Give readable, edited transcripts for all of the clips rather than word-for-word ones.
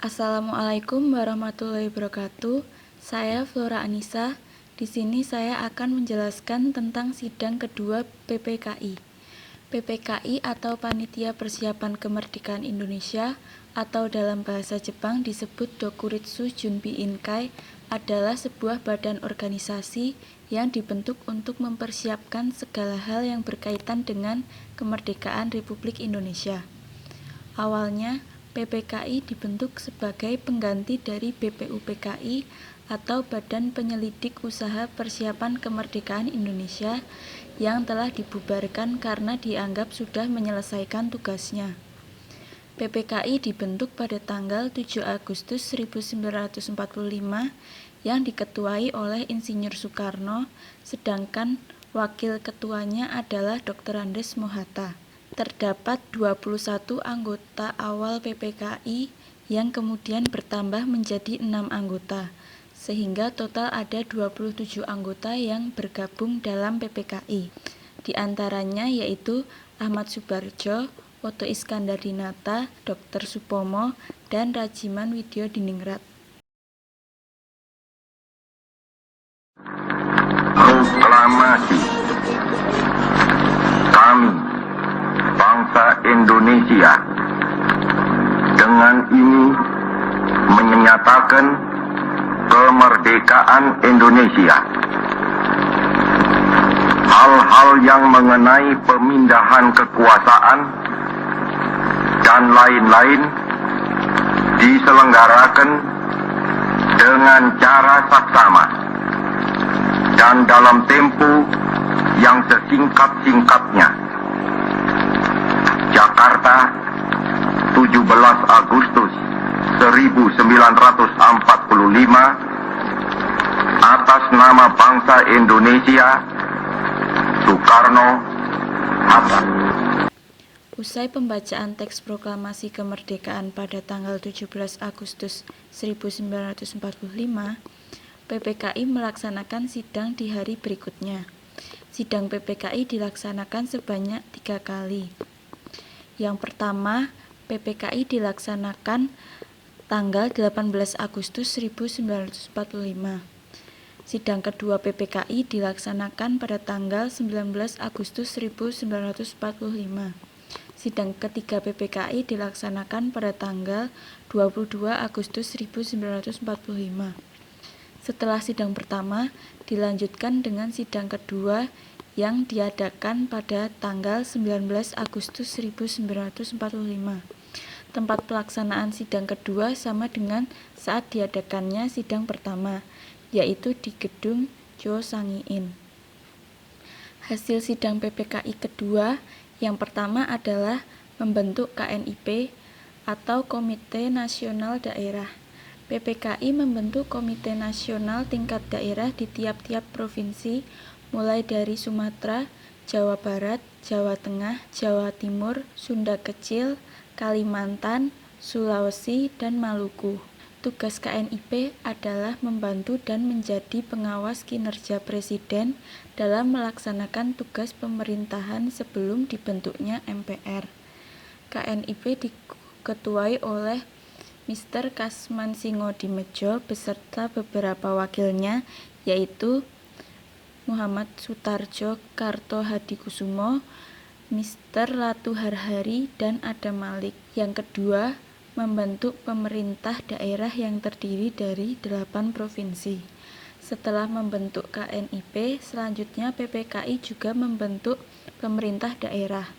Assalamualaikum warahmatullahi wabarakatuh. Saya Flora Anissa. Di sini saya akan menjelaskan tentang sidang kedua PPKI. PPKI atau Panitia Persiapan Kemerdekaan Indonesia atau dalam bahasa Jepang disebut Dokuritsu Junbi Inkai adalah sebuah badan organisasi yang dibentuk untuk mempersiapkan segala hal yang berkaitan dengan kemerdekaan Republik Indonesia. Awalnya, PPKI dibentuk sebagai pengganti dari BPUPKI atau Badan Penyelidik Usaha Persiapan Kemerdekaan Indonesia yang telah dibubarkan karena dianggap sudah menyelesaikan tugasnya. PPKI dibentuk pada tanggal 7 Agustus 1945 yang diketuai oleh Insinyur Soekarno, sedangkan wakil ketuanya adalah Dr. Andes Mohatta. Terdapat 21 anggota awal PPKI yang kemudian bertambah menjadi 6 anggota, sehingga total ada 27 anggota yang bergabung dalam PPKI. Di antaranya yaitu Ahmad Subarjo, Oto Iskandar-Dinata, Dr. Supomo, dan Rajiman Widyo Diningrat. Proklamasi kami bangsa Indonesia dengan ini menyatakan kemerdekaan Indonesia. Hal-hal yang mengenai pemindahan kekuasaan dan lain-lain diselenggarakan dengan cara saksama dan dalam tempo yang sesingkat-singkatnya. Jakarta, 17 Agustus 1945, atas nama bangsa Indonesia, Soekarno, Hatta. Usai pembacaan teks proklamasi kemerdekaan pada tanggal 17 Agustus 1945, PPKI melaksanakan sidang di hari berikutnya. Sidang PPKI dilaksanakan sebanyak 3 kali. Yang pertama, PPKI dilaksanakan tanggal 18 Agustus 1945. Sidang kedua PPKI dilaksanakan pada tanggal 19 Agustus 1945. Sidang ketiga PPKI dilaksanakan pada tanggal 22 Agustus 1945. Setelah sidang pertama, dilanjutkan dengan sidang kedua yang diadakan pada tanggal 19 Agustus 1945. Tempat pelaksanaan sidang kedua sama dengan saat diadakannya sidang pertama, yaitu di Gedung Jo Sangiin. Hasil sidang PPKI kedua yang pertama adalah membentuk KNIP atau Komite Nasional Daerah. PPKI membentuk Komite Nasional tingkat daerah di tiap-tiap provinsi, mulai dari Sumatera, Jawa Barat, Jawa Tengah, Jawa Timur, Sunda Kecil, Kalimantan, Sulawesi, dan Maluku. Tugas KNIP adalah membantu dan menjadi pengawas kinerja Presiden dalam melaksanakan tugas pemerintahan sebelum dibentuknya MPR. KNIP diketuai oleh Mr. Kasman Singodimedjo beserta beberapa wakilnya, yaitu Muhammad Sutarjo Karto Hadikusumo, Mr. Latu Harhari, dan Adam Malik. Yang kedua, membentuk pemerintah daerah yang terdiri dari 8 provinsi. Setelah membentuk KNIP, selanjutnya PPKI juga membentuk pemerintah daerah.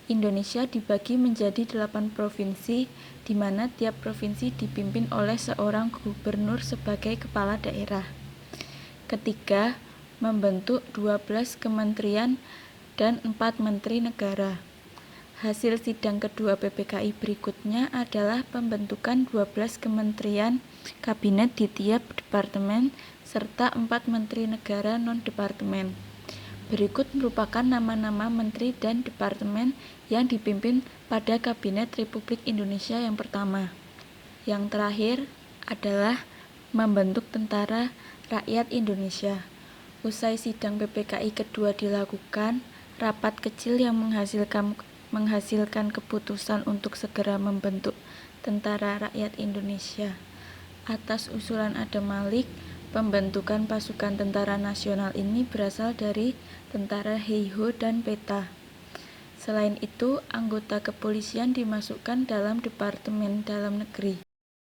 Indonesia dibagi menjadi 8 provinsi, di mana tiap provinsi dipimpin oleh seorang gubernur sebagai kepala daerah. Ketiga, membentuk 12 kementerian dan 4 menteri negara. Hasil sidang kedua PPKI berikutnya adalah pembentukan 12 kementerian kabinet di tiap departemen serta 4 menteri negara non-departemen. Berikut merupakan nama-nama menteri dan departemen yang dipimpin pada Kabinet Republik Indonesia yang pertama. Yang terakhir adalah membentuk Tentara Rakyat Indonesia. Usai sidang PPKI kedua dilakukan, rapat kecil yang menghasilkan keputusan untuk segera membentuk Tentara Rakyat Indonesia. Atas usulan Adam Malik, pembentukan pasukan tentara nasional ini berasal dari tentara Heiho dan Peta. Selain itu, anggota kepolisian dimasukkan dalam Departemen Dalam Negeri.